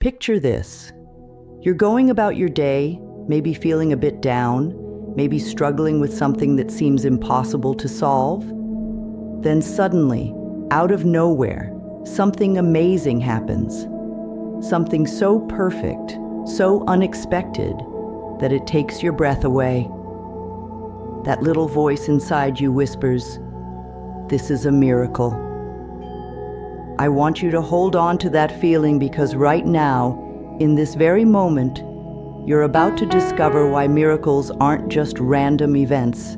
Picture this. You're going about your day, maybe feeling a bit down, maybe struggling with something that seems impossible to solve. Then suddenly, out of nowhere, something amazing happens. Something so perfect, so unexpected, that it takes your breath away. That little voice inside you whispers, "This is a miracle." I want you to hold on to that feeling because right now, in this very moment, you're about to discover why miracles aren't just random events.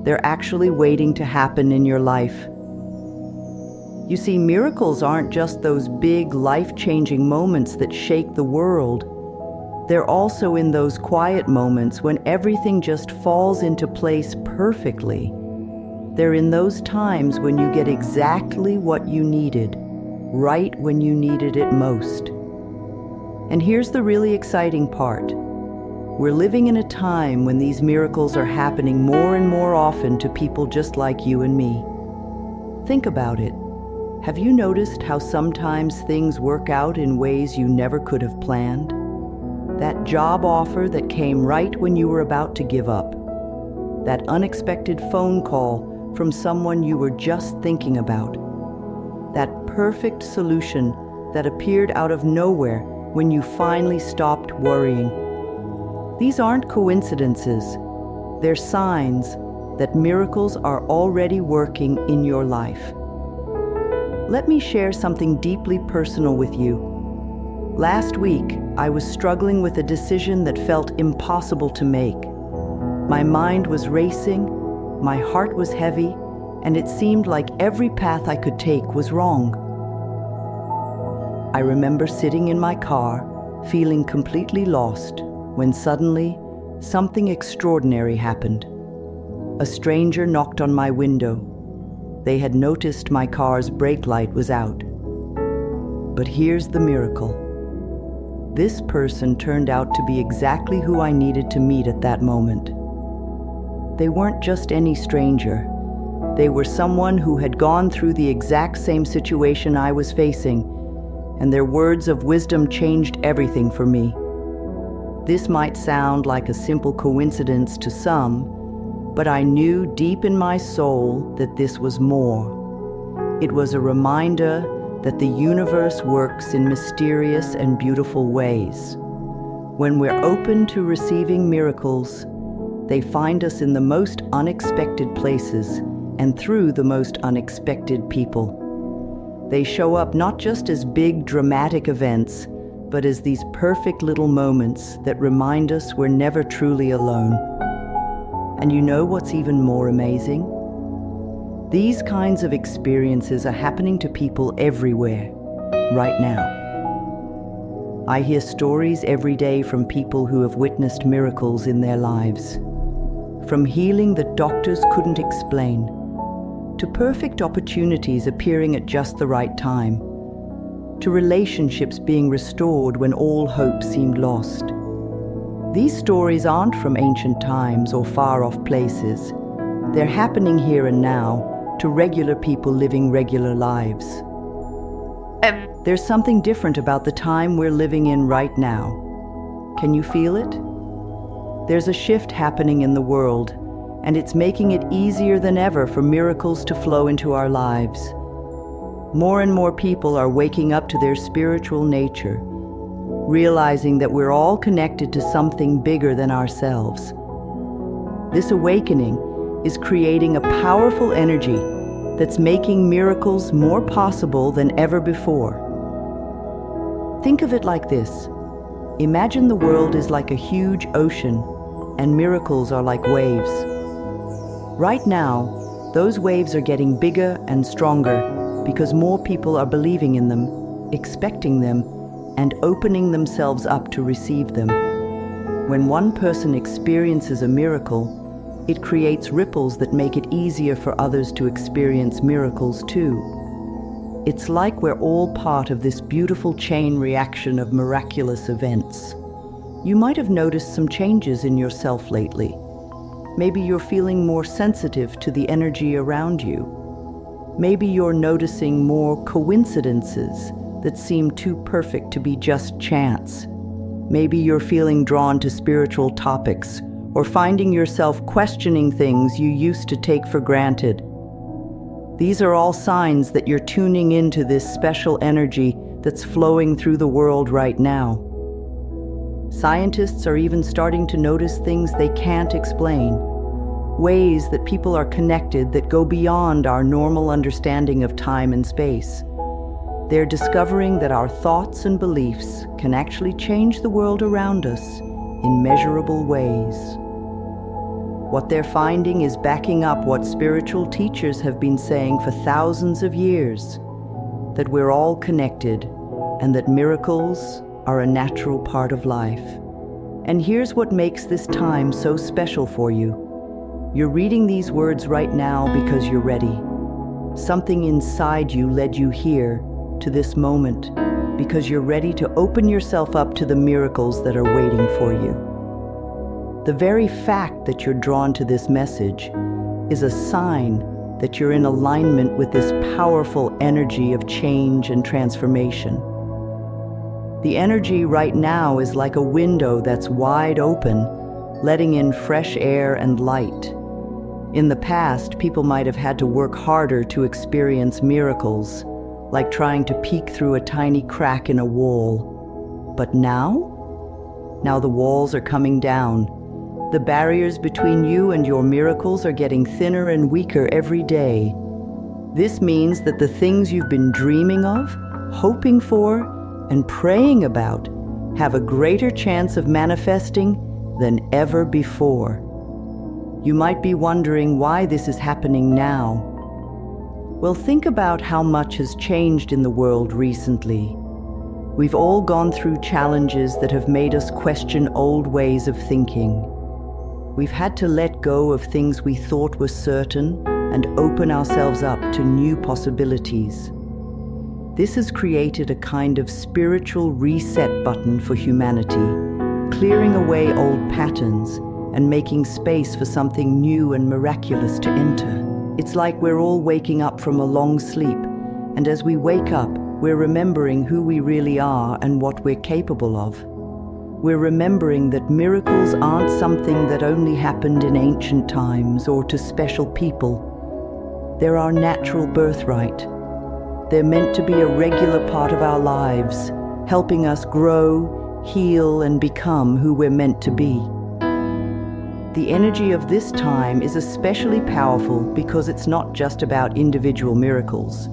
They're actually waiting to happen in your life. You see, miracles aren't just those big, life-changing moments that shake the world. They're also in those quiet moments when everything just falls into place perfectly. They're in those times when you get exactly what you needed, right when you needed it most. And here's the really exciting part. We're living in a time when these miracles are happening more and more often to people just like you and me. Think about it. Have you noticed how sometimes things work out in ways you never could have planned? That job offer that came right when you were about to give up. That unexpected phone call from someone you were just thinking about. That perfect solution that appeared out of nowhere when you finally stopped worrying. These aren't coincidences. They're signs that miracles are already working in your life. Let me share something deeply personal with you. Last week, I was struggling with a decision that felt impossible to make. My mind was racing, my heart was heavy, and it seemed like every path I could take was wrong. I remember sitting in my car, feeling completely lost, when suddenly, something extraordinary happened. A stranger knocked on my window. They had noticed my car's brake light was out. But here's the miracle. This person turned out to be exactly who I needed to meet at that moment. They weren't just any stranger. They were someone who had gone through the exact same situation I was facing, and their words of wisdom changed everything for me. This might sound like a simple coincidence to some, but I knew deep in my soul that this was more. It was a reminder that the universe works in mysterious and beautiful ways. When we're open to receiving miracles, they find us in the most unexpected places and through the most unexpected people. They show up not just as big, dramatic events, but as these perfect little moments that remind us we're never truly alone. And you know what's even more amazing? These kinds of experiences are happening to people everywhere, right now. I hear stories every day from people who have witnessed miracles in their lives. From healing that doctors couldn't explain, to perfect opportunities appearing at just the right time, to relationships being restored when all hope seemed lost. These stories aren't from ancient times or far-off places. They're happening here and now to regular people living regular lives. There's something different about the time we're living in right now. Can you feel it? There's a shift happening in the world, and it's making it easier than ever for miracles to flow into our lives. More and more people are waking up to their spiritual nature, realizing that we're all connected to something bigger than ourselves. This awakening is creating a powerful energy that's making miracles more possible than ever before. Think of it like this. Imagine the world is like a huge ocean, and miracles are like waves. Right now, those waves are getting bigger and stronger because more people are believing in them, expecting them, and opening themselves up to receive them. When one person experiences a miracle, it creates ripples that make it easier for others to experience miracles too. It's like we're all part of this beautiful chain reaction of miraculous events. You might have noticed some changes in yourself lately. Maybe you're feeling more sensitive to the energy around you. Maybe you're noticing more coincidences that seem too perfect to be just chance. Maybe you're feeling drawn to spiritual topics or finding yourself questioning things you used to take for granted. These are all signs that you're tuning into this special energy that's flowing through the world right now. Scientists are even starting to notice things they can't explain, ways that people are connected that go beyond our normal understanding of time and space. They're discovering that our thoughts and beliefs can actually change the world around us in measurable ways. What they're finding is backing up what spiritual teachers have been saying for thousands of years, that we're all connected and that miracles are a natural part of life. And here's what makes this time so special for you. You're reading these words right now because you're ready. Something inside you led you here, to this moment, because you're ready to open yourself up to the miracles that are waiting for you. The very fact that you're drawn to this message is a sign that you're in alignment with this powerful energy of change and transformation. The energy right now is like a window that's wide open, letting in fresh air and light. In the past, people might have had to work harder to experience miracles, like trying to peek through a tiny crack in a wall. But now the walls are coming down. The barriers between you and your miracles are getting thinner and weaker every day. This means that the things you've been dreaming of, hoping for, and praying about have a greater chance of manifesting than ever before. You might be wondering why this is happening now. Well, think about how much has changed in the world recently. We've all gone through challenges that have made us question old ways of thinking. We've had to let go of things we thought were certain and open ourselves up to new possibilities. This has created a kind of spiritual reset button for humanity, clearing away old patterns and making space for something new and miraculous to enter. It's like we're all waking up from a long sleep, and as we wake up, we're remembering who we really are and what we're capable of. We're remembering that miracles aren't something that only happened in ancient times or to special people. They're our natural birthright. They're meant to be a regular part of our lives, helping us grow, heal, and become who we're meant to be. The energy of this time is especially powerful because it's not just about individual miracles.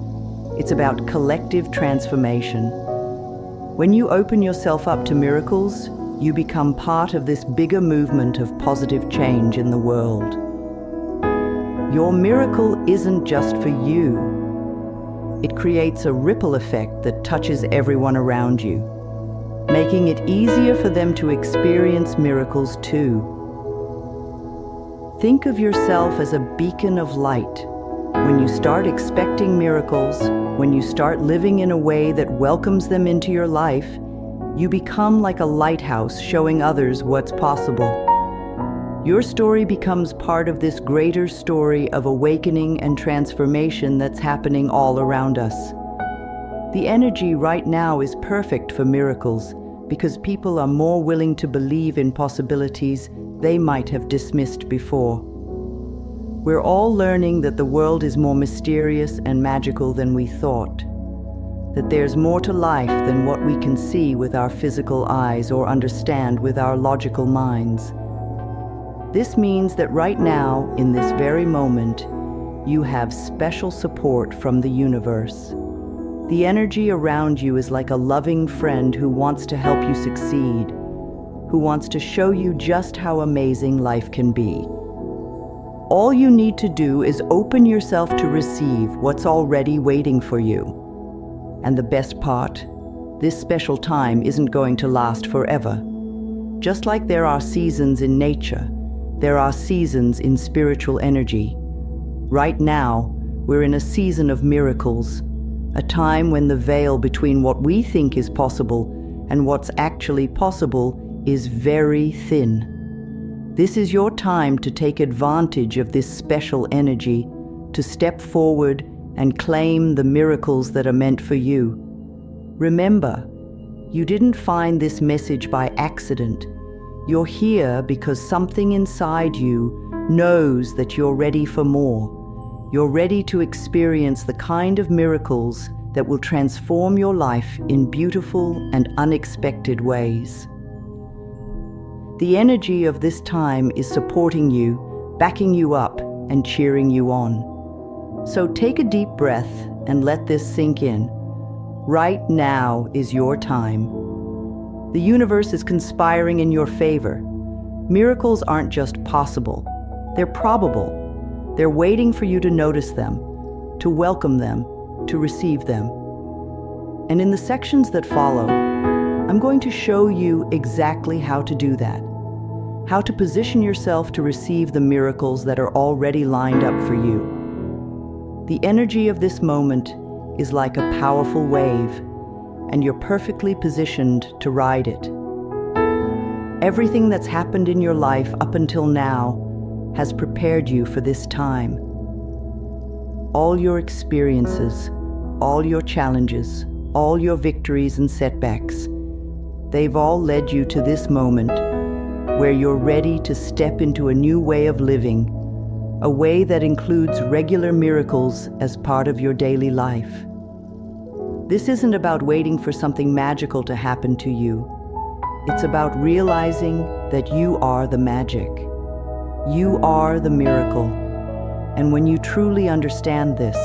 It's about collective transformation. When you open yourself up to miracles, you become part of this bigger movement of positive change in the world. Your miracle isn't just for you. It creates a ripple effect that touches everyone around you, making it easier for them to experience miracles too. Think of yourself as a beacon of light. When you start expecting miracles, when you start living in a way that welcomes them into your life, you become like a lighthouse showing others what's possible. Your story becomes part of this greater story of awakening and transformation that's happening all around us. The energy right now is perfect for miracles because people are more willing to believe in possibilities they might have dismissed before. We're all learning that the world is more mysterious and magical than we thought, that there's more to life than what we can see with our physical eyes or understand with our logical minds. This means that right now, in this very moment, you have special support from the universe. The energy around you is like a loving friend who wants to help you succeed, who wants to show you just how amazing life can be. All you need to do is open yourself to receive what's already waiting for you. And the best part, this special time isn't going to last forever. Just like there are seasons in nature, there are seasons in spiritual energy. Right now, we're in a season of miracles, a time when the veil between what we think is possible and what's actually possible is very thin. This is your time to take advantage of this special energy, to step forward and claim the miracles that are meant for you. Remember, you didn't find this message by accident. You're here because something inside you knows that you're ready for more. You're ready to experience the kind of miracles that will transform your life in beautiful and unexpected ways. The energy of this time is supporting you, backing you up, and cheering you on. So take a deep breath and let this sink in. Right now is your time. The universe is conspiring in your favor. Miracles aren't just possible, they're probable. They're waiting for you to notice them, to welcome them, to receive them. And in the sections that follow, I'm going to show you exactly how to do that. How to position yourself to receive the miracles that are already lined up for you. The energy of this moment is like a powerful wave, and you're perfectly positioned to ride it. Everything that's happened in your life up until now has prepared you for this time. All your experiences, all your challenges, all your victories and setbacks, they've all led you to this moment where you're ready to step into a new way of living, a way that includes regular miracles as part of your daily life. This isn't about waiting for something magical to happen to you. It's about realizing that you are the magic. You are the miracle. And when you truly understand this,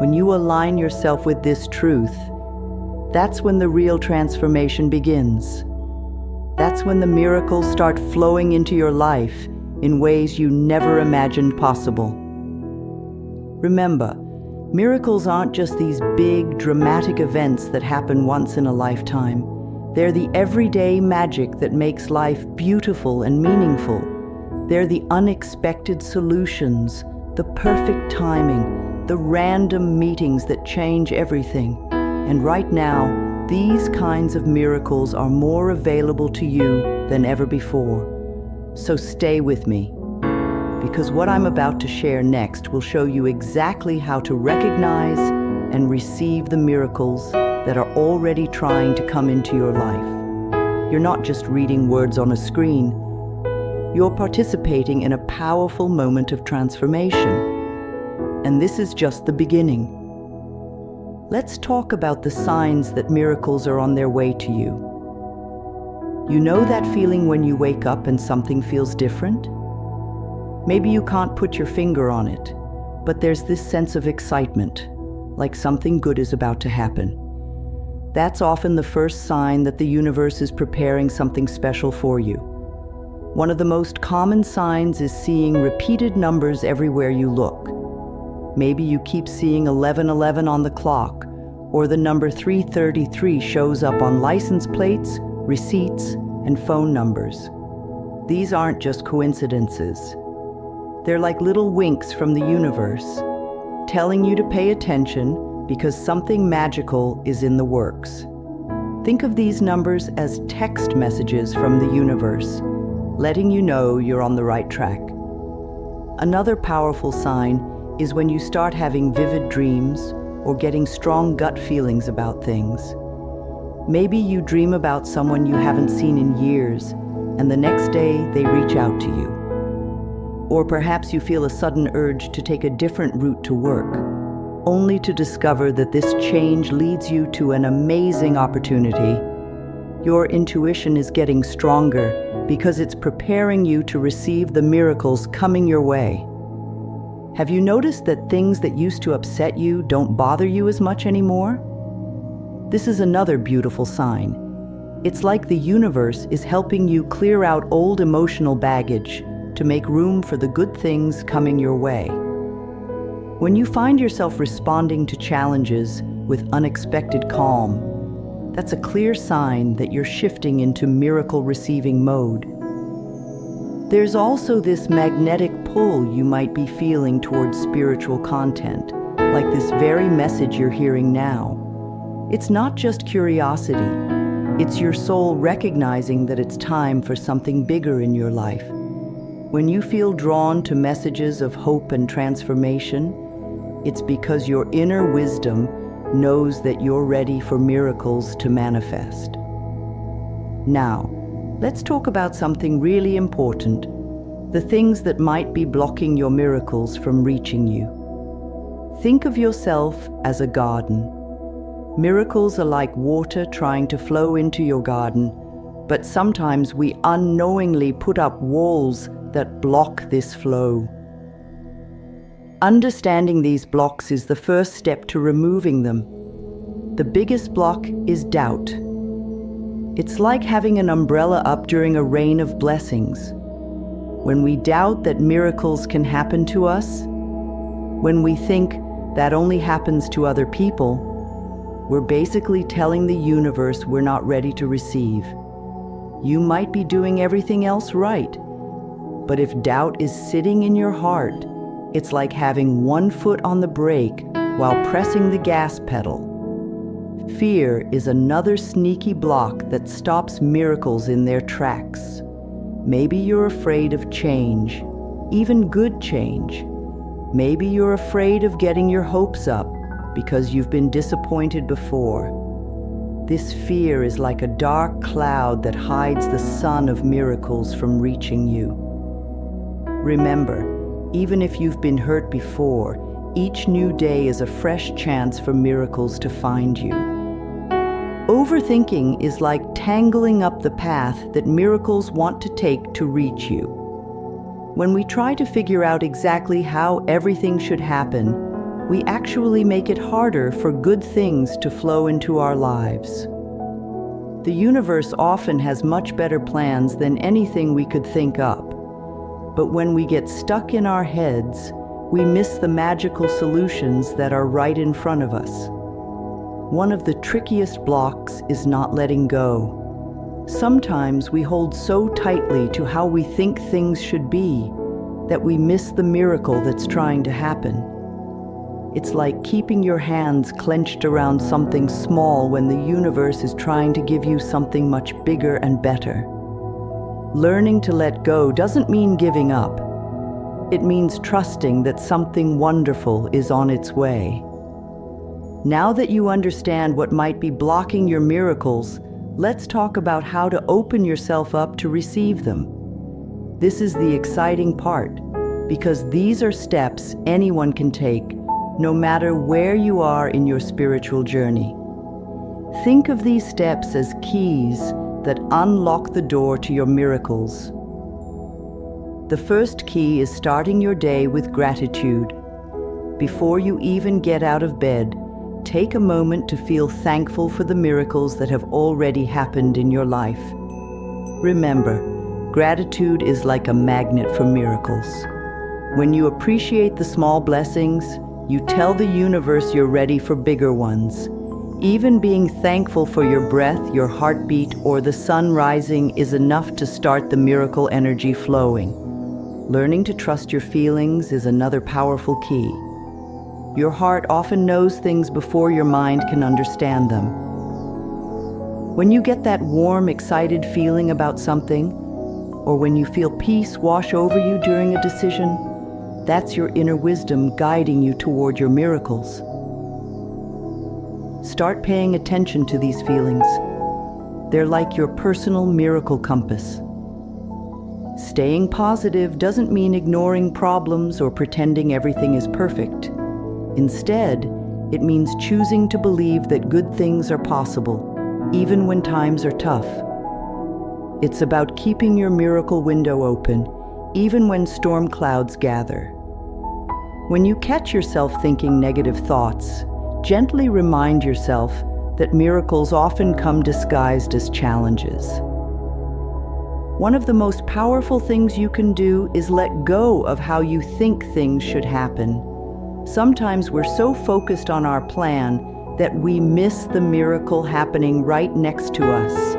when you align yourself with this truth, that's when the real transformation begins. That's when the miracles start flowing into your life in ways you never imagined possible. Remember, miracles aren't just these big, dramatic events that happen once in a lifetime. They're the everyday magic that makes life beautiful and meaningful. They're the unexpected solutions, the perfect timing, the random meetings that change everything. And right now, these kinds of miracles are more available to you than ever before. So stay with me, because what I'm about to share next will show you exactly how to recognize and receive the miracles that are already trying to come into your life. You're not just reading words on a screen. You're participating in a powerful moment of transformation. And this is just the beginning. Let's talk about the signs that miracles are on their way to you. You know that feeling when you wake up and something feels different? Maybe you can't put your finger on it, but there's this sense of excitement, like something good is about to happen. That's often the first sign that the universe is preparing something special for you. One of the most common signs is seeing repeated numbers everywhere you look. Maybe you keep seeing 1111 on the clock, or the number 333 shows up on license plates, receipts, and phone numbers. These aren't just coincidences. They're like little winks from the universe, telling you to pay attention because something magical is in the works. Think of these numbers as text messages from the universe, letting you know you're on the right track. Another powerful sign is when you start having vivid dreams or getting strong gut feelings about things. Maybe you dream about someone you haven't seen in years, and the next day they reach out to you. Or perhaps you feel a sudden urge to take a different route to work, only to discover that this change leads you to an amazing opportunity. Your intuition is getting stronger because it's preparing you to receive the miracles coming your way. Have you noticed that things that used to upset you don't bother you as much anymore? This is another beautiful sign. It's like the universe is helping you clear out old emotional baggage to make room for the good things coming your way. When you find yourself responding to challenges with unexpected calm, that's a clear sign that you're shifting into miracle-receiving mode. There's also this magnetic pull you might be feeling towards spiritual content, like this very message you're hearing now. It's not just curiosity, it's your soul recognizing that it's time for something bigger in your life. When you feel drawn to messages of hope and transformation, it's because your inner wisdom, knows that you're ready for miracles to manifest. Now, let's talk about something really important, the things that might be blocking your miracles from reaching you. Think of yourself as a garden. Miracles are like water trying to flow into your garden, but sometimes we unknowingly put up walls that block this flow. Understanding these blocks is the first step to removing them. The biggest block is doubt. It's like having an umbrella up during a rain of blessings. When we doubt that miracles can happen to us, when we think that only happens to other people, we're basically telling the universe we're not ready to receive. You might be doing everything else right, but if doubt is sitting in your heart, it's like having one foot on the brake while pressing the gas pedal. Fear is another sneaky block that stops miracles in their tracks. Maybe you're afraid of change, even good change. Maybe you're afraid of getting your hopes up because you've been disappointed before. This fear is like a dark cloud that hides the sun of miracles from reaching you. Remember, even if you've been hurt before, each new day is a fresh chance for miracles to find you. Overthinking is like tangling up the path that miracles want to take to reach you. When we try to figure out exactly how everything should happen, we actually make it harder for good things to flow into our lives. The universe often has much better plans than anything we could think up. But when we get stuck in our heads, we miss the magical solutions that are right in front of us. One of the trickiest blocks is not letting go. Sometimes we hold so tightly to how we think things should be that we miss the miracle that's trying to happen. It's like keeping your hands clenched around something small when the universe is trying to give you something much bigger and better. Learning to let go doesn't mean giving up. It means trusting that something wonderful is on its way. Now that you understand what might be blocking your miracles, let's talk about how to open yourself up to receive them. This is the exciting part, because these are steps anyone can take, no matter where you are in your spiritual journey. Think of these steps as keys that unlock the door to your miracles. The first key is starting your day with gratitude. Before you even get out of bed, take a moment to feel thankful for the miracles that have already happened in your life. Remember, gratitude is like a magnet for miracles. When you appreciate the small blessings, you tell the universe you're ready for bigger ones. Even being thankful for your breath, your heartbeat, or the sun rising is enough to start the miracle energy flowing. Learning to trust your feelings is another powerful key. Your heart often knows things before your mind can understand them. When you get that warm, excited feeling about something, or when you feel peace wash over you during a decision, that's your inner wisdom guiding you toward your miracles. Start paying attention to these feelings. They're like your personal miracle compass. Staying positive doesn't mean ignoring problems or pretending everything is perfect. Instead, it means choosing to believe that good things are possible, even when times are tough. It's about keeping your miracle window open, even when storm clouds gather. When you catch yourself thinking negative thoughts, gently remind yourself that miracles often come disguised as challenges. One of the most powerful things you can do is let go of how you think things should happen. Sometimes we're so focused on our plan that we miss the miracle happening right next to us.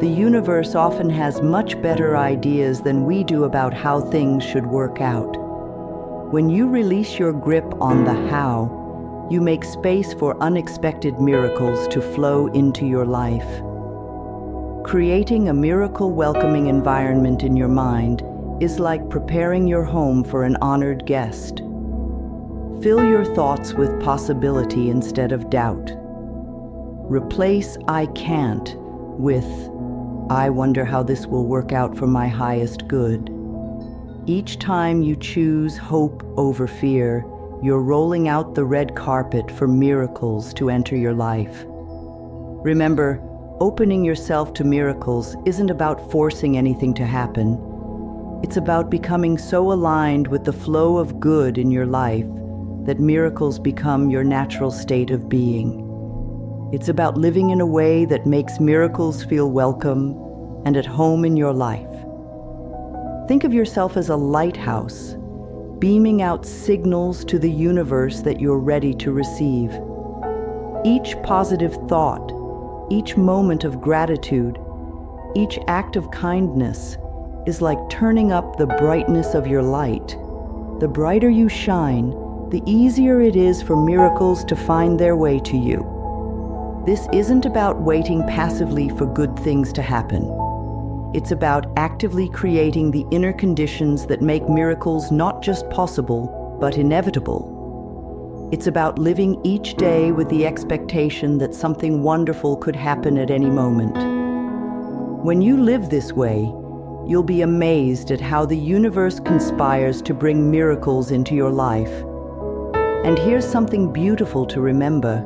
The universe often has much better ideas than we do about how things should work out. When you release your grip on the how, you make space for unexpected miracles to flow into your life. Creating a miracle-welcoming environment in your mind is like preparing your home for an honored guest. Fill your thoughts with possibility instead of doubt. Replace "I can't" with "I wonder how this will work out for my highest good." Each time you choose hope over fear, you're rolling out the red carpet for miracles to enter your life. Remember, opening yourself to miracles isn't about forcing anything to happen. It's about becoming so aligned with the flow of good in your life that miracles become your natural state of being. It's about living in a way that makes miracles feel welcome and at home in your life. Think of yourself as a lighthouse, beaming out signals to the universe that you're ready to receive. Each positive thought, each moment of gratitude, each act of kindness is like turning up the brightness of your light. The brighter you shine, the easier it is for miracles to find their way to you. This isn't about waiting passively for good things to happen. It's about actively creating the inner conditions that make miracles not just possible, but inevitable. It's about living each day with the expectation that something wonderful could happen at any moment. When you live this way, you'll be amazed at how the universe conspires to bring miracles into your life. And here's something beautiful to remember.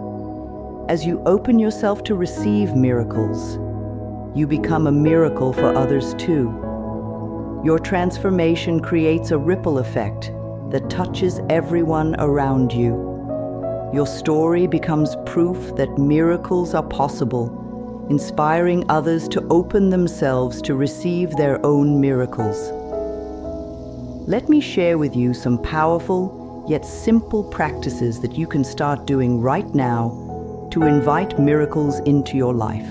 As you open yourself to receive miracles, you become a miracle for others too. Your transformation creates a ripple effect that touches everyone around you. Your story becomes proof that miracles are possible, inspiring others to open themselves to receive their own miracles. Let me share with you some powerful yet simple practices that you can start doing right now to invite miracles into your life.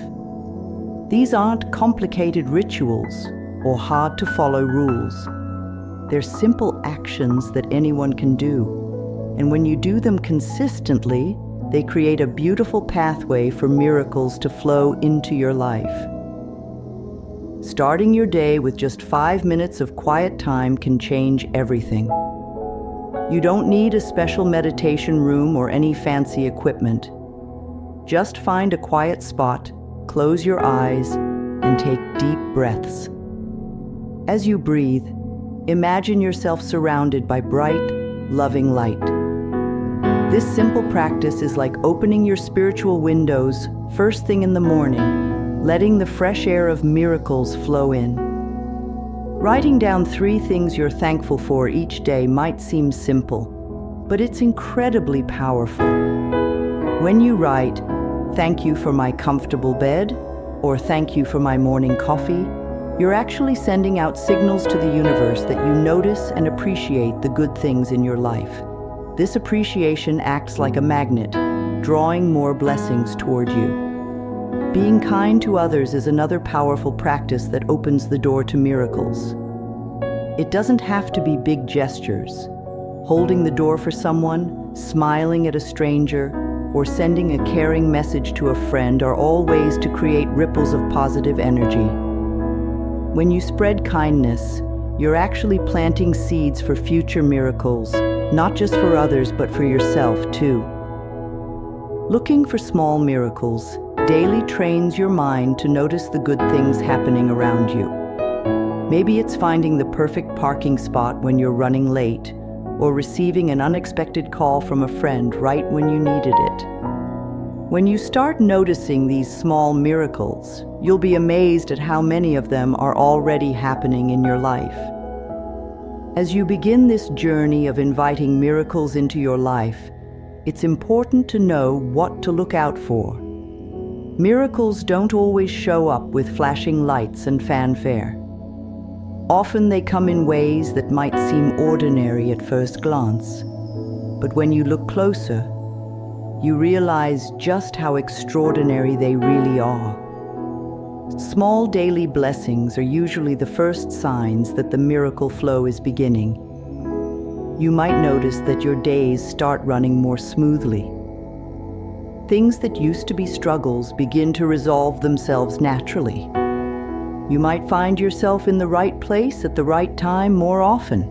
These aren't complicated rituals or hard-to-follow rules. They're simple actions that anyone can do, and when you do them consistently, they create a beautiful pathway for miracles to flow into your life. Starting your day with just 5 minutes of quiet time can change everything. You don't need a special meditation room or any fancy equipment. Just find a quiet spot, close your eyes, and take deep breaths. As you breathe, imagine yourself surrounded by bright, loving light. This simple practice is like opening your spiritual windows first thing in the morning, letting the fresh air of miracles flow in. Writing down 3 things you're thankful for each day might seem simple, but it's incredibly powerful. When you write, "Thank you for my comfortable bed," or "Thank you for my morning coffee," you're actually sending out signals to the universe that you notice and appreciate the good things in your life. This appreciation acts like a magnet, drawing more blessings toward you. Being kind to others is another powerful practice that opens the door to miracles. It doesn't have to be big gestures. Holding the door for someone, smiling at a stranger, or sending a caring message to a friend are all ways to create ripples of positive energy. When you spread kindness, you're actually planting seeds for future miracles, not just for others, but for yourself too. Looking for small miracles daily trains your mind to notice the good things happening around you. Maybe it's finding the perfect parking spot when you're running late, or receiving an unexpected call from a friend right when you needed it. When you start noticing these small miracles, you'll be amazed at how many of them are already happening in your life. As you begin this journey of inviting miracles into your life, it's important to know what to look out for. Miracles don't always show up with flashing lights and fanfare. Often they come in ways that might seem ordinary at first glance. But when you look closer, you realize just how extraordinary they really are. Small daily blessings are usually the first signs that the miracle flow is beginning. You might notice that your days start running more smoothly. Things that used to be struggles begin to resolve themselves naturally. You might find yourself in the right place at the right time more often,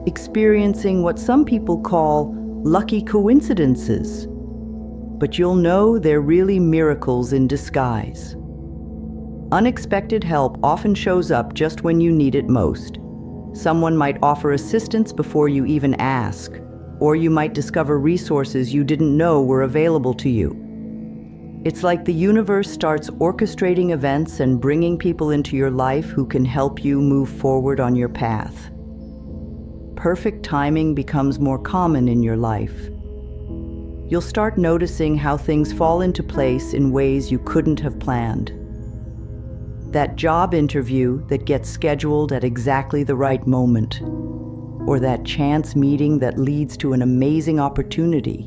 experiencing what some people call lucky coincidences. But you'll know they're really miracles in disguise. Unexpected help often shows up just when you need it most. Someone might offer assistance before you even ask, or you might discover resources you didn't know were available to you. It's like the universe starts orchestrating events and bringing people into your life who can help you move forward on your path. Perfect timing becomes more common in your life. You'll start noticing how things fall into place in ways you couldn't have planned. That job interview that gets scheduled at exactly the right moment, or that chance meeting that leads to an amazing opportunity.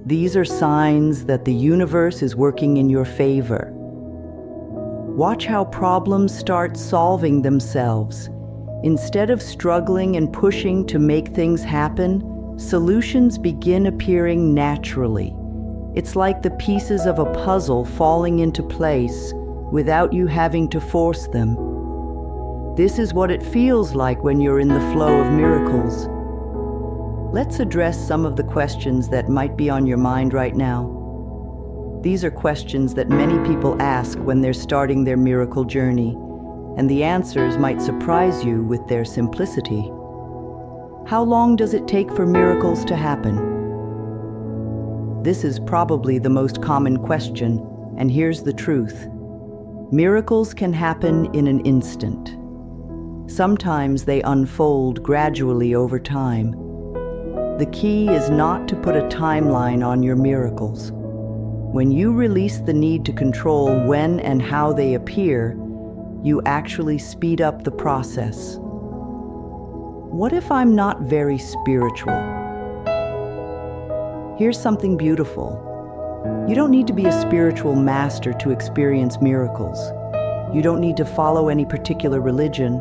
These are signs that the universe is working in your favor. Watch how problems start solving themselves. Instead of struggling and pushing to make things happen, solutions begin appearing naturally. It's like the pieces of a puzzle falling into place without you having to force them. This is what it feels like when you're in the flow of miracles. Let's address some of the questions that might be on your mind right now. These are questions that many people ask when they're starting their miracle journey, and the answers might surprise you with their simplicity. How long does it take for miracles to happen? This is probably the most common question, and here's the truth. Miracles can happen in an instant. Sometimes they unfold gradually over time. The key is not to put a timeline on your miracles. When you release the need to control when and how they appear, you actually speed up the process. What if I'm not very spiritual? Here's something beautiful. You don't need to be a spiritual master to experience miracles. You don't need to follow any particular religion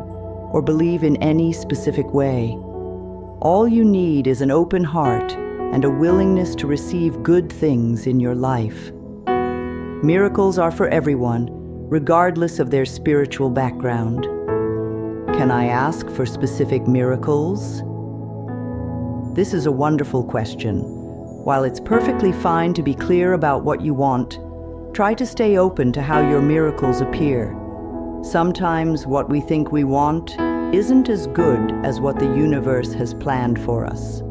or believe in any specific way. All you need is an open heart and a willingness to receive good things in your life. Miracles are for everyone, regardless of their spiritual background. Can I ask for specific miracles? This is a wonderful question. While it's perfectly fine to be clear about what you want, try to stay open to how your miracles appear. Sometimes what we think we want isn't as good as what the universe has planned for us.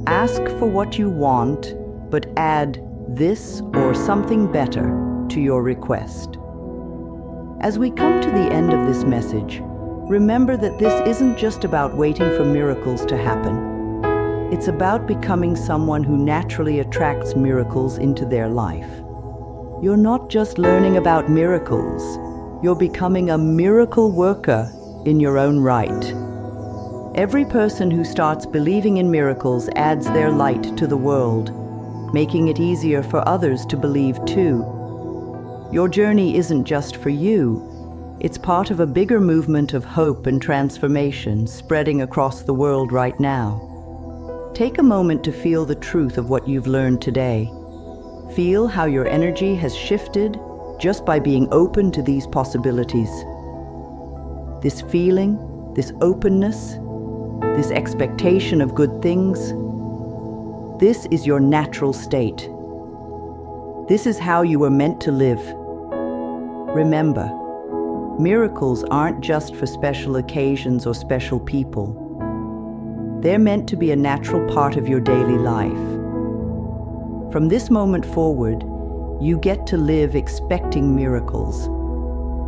Ask for what you want, but add this or something better to your request. As we come to the end of this message, remember that this isn't just about waiting for miracles to happen. It's about becoming someone who naturally attracts miracles into their life. You're not just learning about miracles, you're becoming a miracle worker in your own right. Every person who starts believing in miracles adds their light to the world, making it easier for others to believe too. Your journey isn't just for you. It's part of a bigger movement of hope and transformation spreading across the world right now. Take a moment to feel the truth of what you've learned today. Feel how your energy has shifted just by being open to these possibilities. This feeling, this openness, this expectation of good things, this is your natural state. This is how you were meant to live. Remember, miracles aren't just for special occasions or special people. They're meant to be a natural part of your daily life. From this moment forward, you get to live expecting miracles,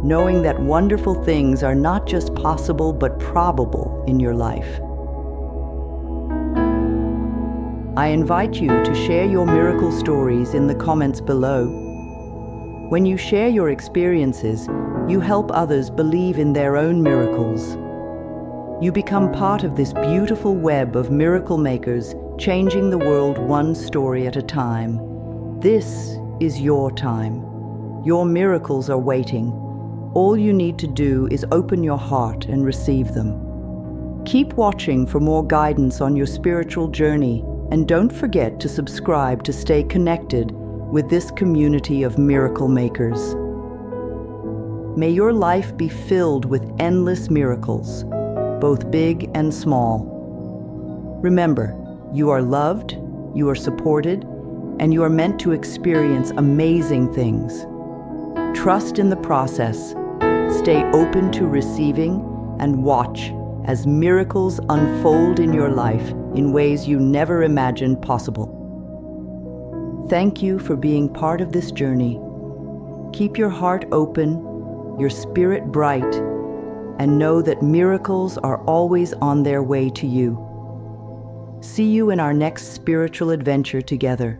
knowing that wonderful things are not just possible but probable in your life. I invite you to share your miracle stories in the comments below. When you share your experiences, you help others believe in their own miracles. You become part of this beautiful web of miracle makers, changing the world one story at a time. This is your time. Your miracles are waiting. All you need to do is open your heart and receive them. Keep watching for more guidance on your spiritual journey, and don't forget to subscribe to stay connected with this community of miracle makers. May your life be filled with endless miracles, both big and small. Remember, You are loved, you are supported, and you are meant to experience amazing things. Trust in the process, stay open to receiving, and watch as miracles unfold in your life in ways you never imagined possible. Thank you for being part of this journey. Keep your heart open, your spirit bright, and know that miracles are always on their way to you. See you in our next spiritual adventure together.